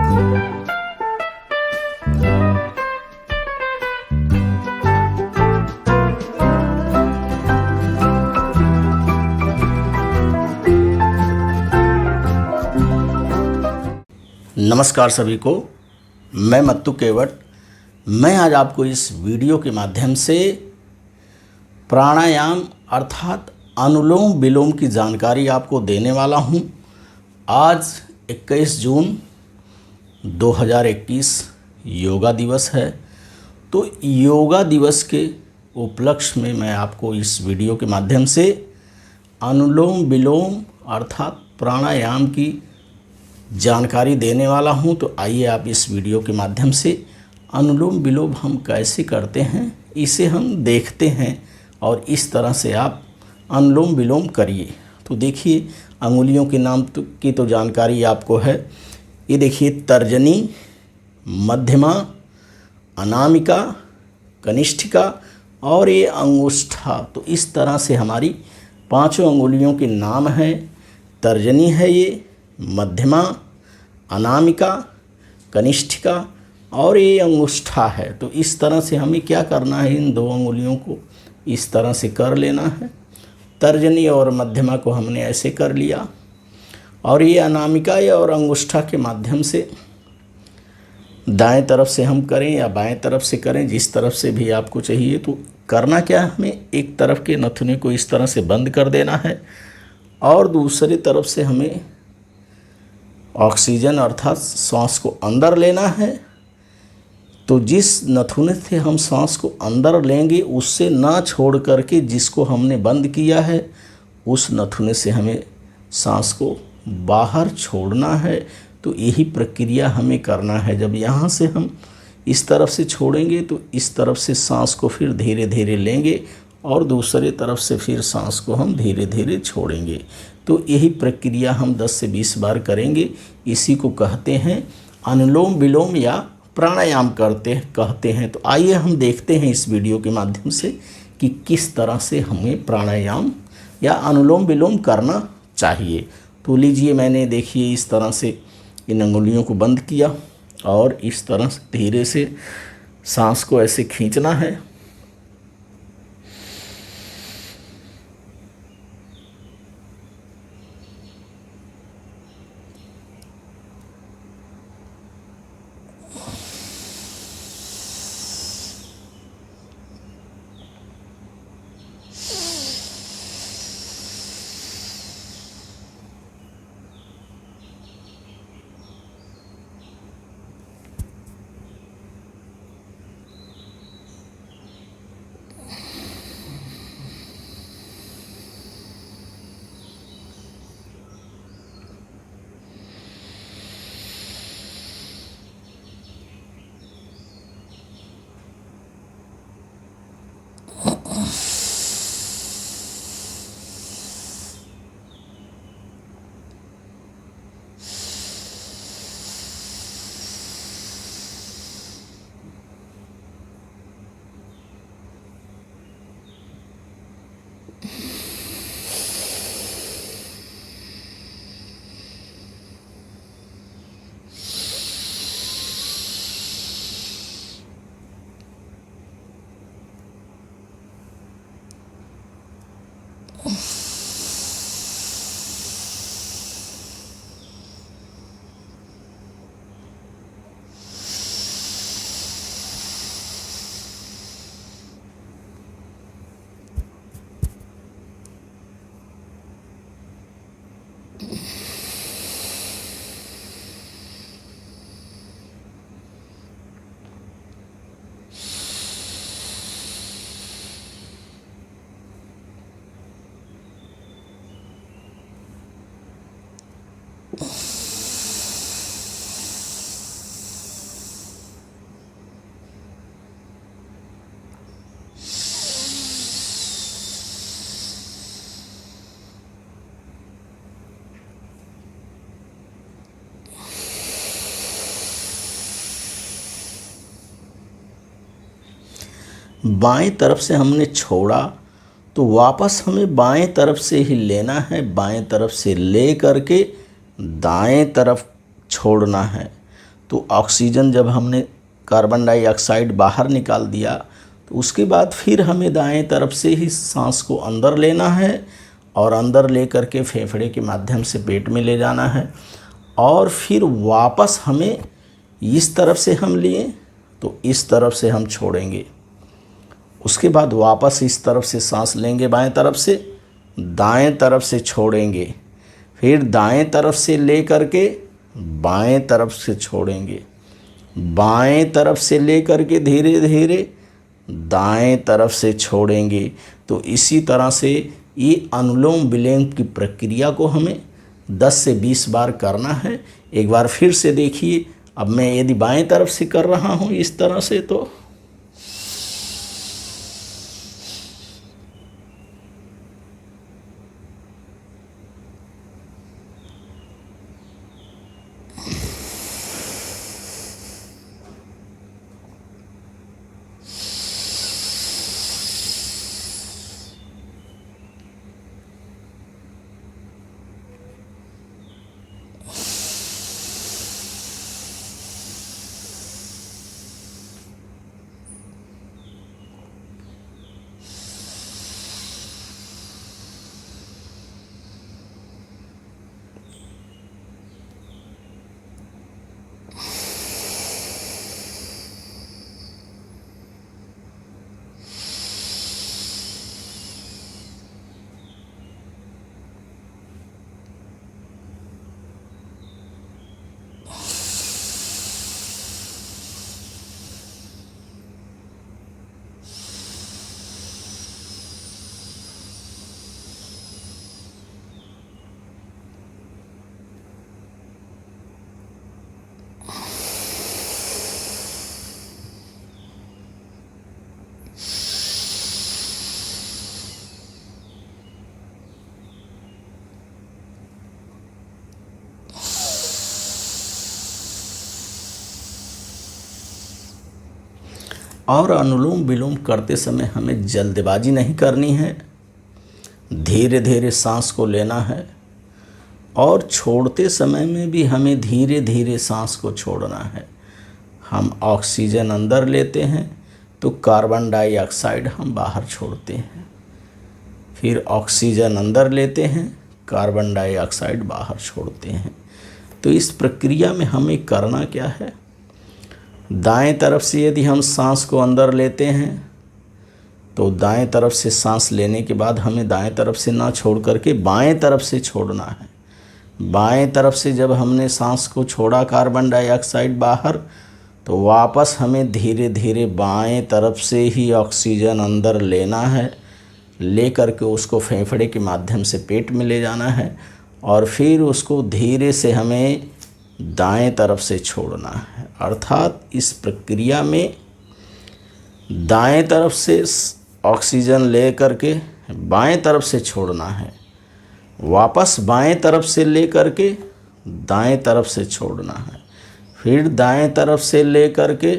नमस्कार सभी को, मैं मत्तू केवट। मैं आज आपको इस वीडियो के माध्यम से प्राणायाम अर्थात अनुलोम विलोम की जानकारी आपको देने वाला हूं। आज 21 जून 2021 योगा दिवस है। तो योगा दिवस के उपलक्ष्य में मैं आपको इस वीडियो के माध्यम से अनुलोम विलोम अर्थात प्राणायाम की जानकारी देने वाला हूं। तो आइए आप इस वीडियो के माध्यम से अनुलोम विलोम हम कैसे करते हैं इसे हम देखते हैं और इस तरह से आप अनुलोम विलोम करिए। तो देखिए, अंगुलियों के नाम की तो जानकारी आपको है। ये देखिए, तर्जनी, मध्यमा, अनामिका, कनिष्ठिका और ये अंगुष्ठा। तो इस तरह से हमारी पांचों अंगुलियों के नाम हैं। तर्जनी है ये, मध्यमा, अनामिका, कनिष्ठिका और ये अंगुष्ठा है। तो इस तरह से हमें क्या करना है, इन दो अंगुलियों को इस तरह से कर लेना है। तर्जनी और मध्यमा को हमने ऐसे कर लिया और ये अनामिका और अंगुष्ठा के माध्यम से दाएं तरफ से हम करें या बाएं तरफ से करें, जिस तरफ से भी आपको चाहिए। तो करना क्या है, हमें एक तरफ के नथुने को इस तरह से बंद कर देना है और दूसरी तरफ से हमें ऑक्सीजन अर्थात सांस को अंदर लेना है। तो जिस नथुने से हम सांस को अंदर लेंगे उससे ना छोड़ करके जिसको हमने बंद किया है उस नथुने से हमें सांस को बाहर छोड़ना है। तो यही प्रक्रिया हमें करना है। जब यहाँ से हम इस तरफ से छोड़ेंगे तो इस तरफ से सांस को फिर धीरे धीरे लेंगे और दूसरी तरफ से फिर सांस को हम धीरे धीरे छोड़ेंगे। तो यही प्रक्रिया हम 10 से 20 बार करेंगे। इसी को कहते हैं अनुलोम विलोम या प्राणायाम कहते हैं। तो आइए हम देखते हैं इस वीडियो के माध्यम से कि किस तरह से हमें प्राणायाम या अनुलोम विलोम करना चाहिए। तो लीजिए, मैंने देखिए इस तरह से इन अंगुलियों को बंद किया और इस तरह से धीरे से सांस को ऐसे खींचना है। बाएं तरफ से हमने छोड़ा तो वापस हमें बाएं तरफ से ही लेना है। बाएं तरफ से ले करके दाएं तरफ छोड़ना है। तो ऑक्सीजन जब हमने कार्बन डाइऑक्साइड बाहर निकाल दिया तो उसके बाद फिर हमें दाएं तरफ से ही सांस को अंदर लेना है और अंदर ले करके फेफड़े के माध्यम से पेट में ले जाना है और फिर वापस हमें इस तरफ से हम लिए तो इस तरफ से हम छोड़ेंगे। उसके बाद वापस इस तरफ से सांस लेंगे बाएं तरफ से, दाएं तरफ से छोड़ेंगे, फिर दाएं तरफ से ले करके बाएं तरफ से छोड़ेंगे, बाएं तरफ से ले करके धीरे धीरे दाएं तरफ से छोड़ेंगे। तो इसी तरह से ये अनुलोम विलोम की प्रक्रिया को हमें 10 से 20 बार करना है। एक बार फिर से देखिए। अब मैं यदि बाएं तरफ से कर रहा हूँ इस तरह से, तो और अनुलोम विलोम करते समय हमें जल्दबाजी नहीं करनी है, धीरे धीरे सांस को लेना है और छोड़ते समय में भी हमें धीरे धीरे सांस को छोड़ना है। हम ऑक्सीजन अंदर लेते हैं तो कार्बन डाइऑक्साइड हम बाहर छोड़ते हैं, फिर ऑक्सीजन अंदर लेते हैं, कार्बन डाइऑक्साइड बाहर छोड़ते हैं। तो इस प्रक्रिया में हमें करना क्या है, दाएं तरफ से यदि हम सांस को अंदर लेते हैं तो दाएं तरफ से सांस लेने के बाद हमें दाएं तरफ से ना छोड़ करके बाएं तरफ से छोड़ना है। बाएं तरफ से जब हमने सांस को छोड़ा कार्बन डाइऑक्साइड बाहर, तो वापस हमें धीरे धीरे बाएं तरफ से ही ऑक्सीजन अंदर लेना है, ले करके उसको फेफड़े के माध्यम से पेट में ले जाना है और फिर उसको धीरे से हमें दाएं तरफ से छोड़ना है। अर्थात इस प्रक्रिया में दाएं तरफ से ऑक्सीजन ले करके बाएं तरफ से छोड़ना है, वापस बाएं तरफ से ले करके दाएं तरफ से छोड़ना है, फिर दाएं तरफ से ले करके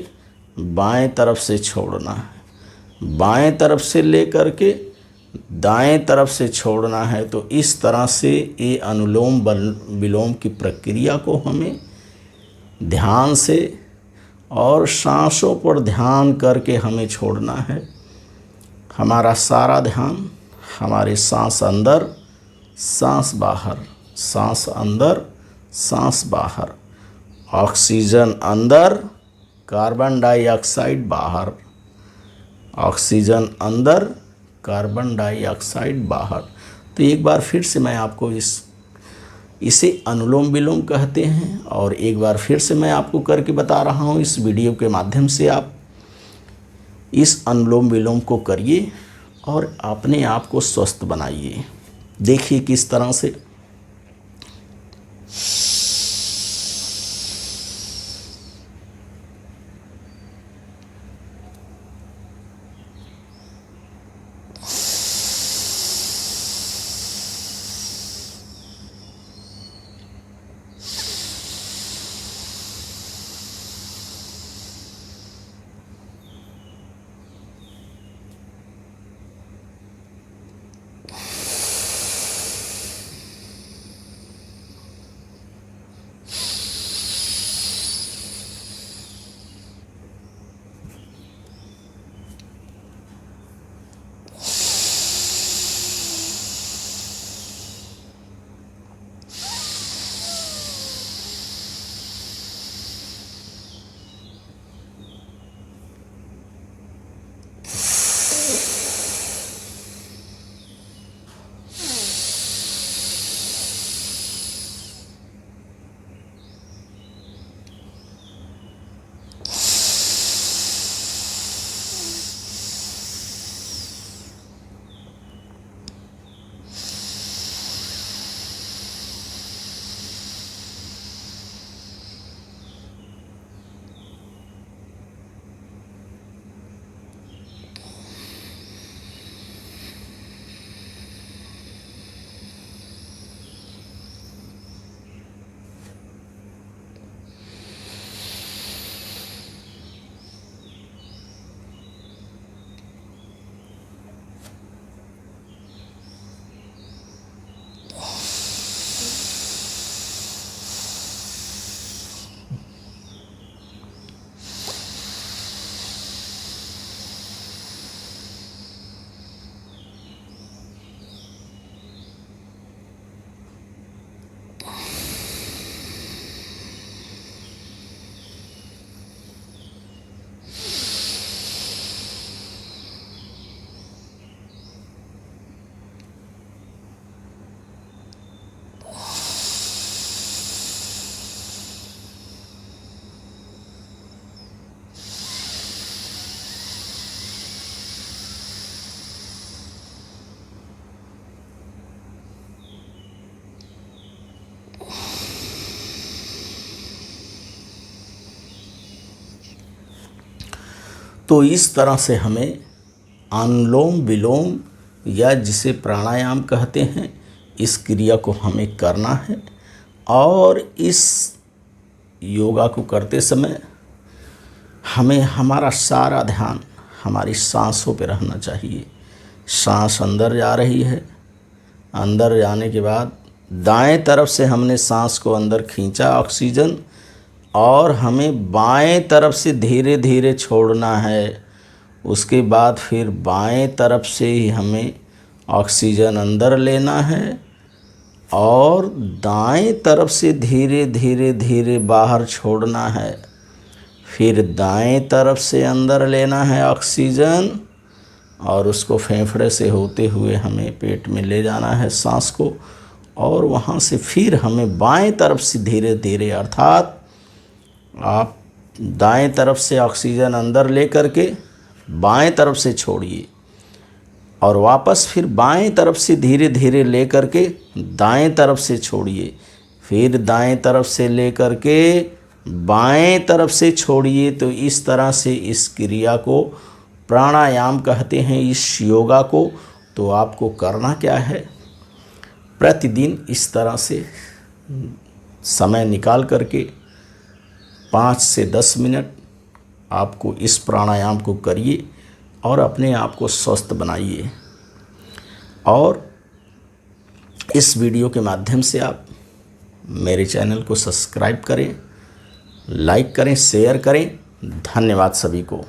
बाएं तरफ से छोड़ना है, बाएं तरफ से ले करके दाएं तरफ से छोड़ना है। तो इस तरह से ये अनुलोम विलोम की प्रक्रिया को हमें ध्यान से और सांसों पर ध्यान करके हमें छोड़ना है। हमारा सारा ध्यान हमारे सांस अंदर, सांस बाहर, सांस अंदर, सांस बाहर, ऑक्सीजन अंदर, कार्बन डाइऑक्साइड बाहर, ऑक्सीजन अंदर, कार्बन डाइऑक्साइड बाहर। तो एक बार फिर से मैं आपको इसे अनुलोम विलोम कहते हैं और एक बार फिर से मैं आपको करके बता रहा हूँ। इस वीडियो के माध्यम से आप इस अनुलोम विलोम को करिए और अपने आप को स्वस्थ बनाइए। देखिए किस तरह से तो इस तरह से हमें अनुलोम विलोम या जिसे प्राणायाम कहते हैं, इस क्रिया को हमें करना है। और इस योगा को करते समय हमें हमारा सारा ध्यान हमारी सांसों पे रहना चाहिए। सांस अंदर जा रही है, अंदर जाने के बाद दाएं तरफ से हमने सांस को अंदर खींचा ऑक्सीजन, और हमें बाएं तरफ से धीरे धीरे छोड़ना है। उसके बाद फिर बाएं तरफ से ही हमें ऑक्सीजन अंदर लेना है और दाएं तरफ से धीरे धीरे धीरे बाहर छोड़ना है। फिर दाएं तरफ से अंदर लेना है ऑक्सीजन और उसको फेफड़े से होते हुए हमें पेट में ले जाना है सांस को, और वहाँ से फिर हमें बाएं तरफ से धीरे धीरे, अर्थात आप दाएं तरफ से ऑक्सीजन अंदर ले करके बाएं तरफ से छोड़िए और वापस फिर बाएं तरफ से धीरे धीरे ले करके दाएं तरफ से छोड़िए, फिर दाएं तरफ से ले करके बाएं तरफ से छोड़िए। तो इस तरह से इस क्रिया को प्राणायाम कहते हैं, इस योगा को। तो आपको करना क्या है, प्रतिदिन इस तरह से समय निकाल करके 5 से 10 मिनट आपको इस प्राणायाम को करिए और अपने आप को स्वस्थ बनाइए। और इस वीडियो के माध्यम से आप मेरे चैनल को सब्सक्राइब करें, लाइक करें, शेयर करें। धन्यवाद सभी को।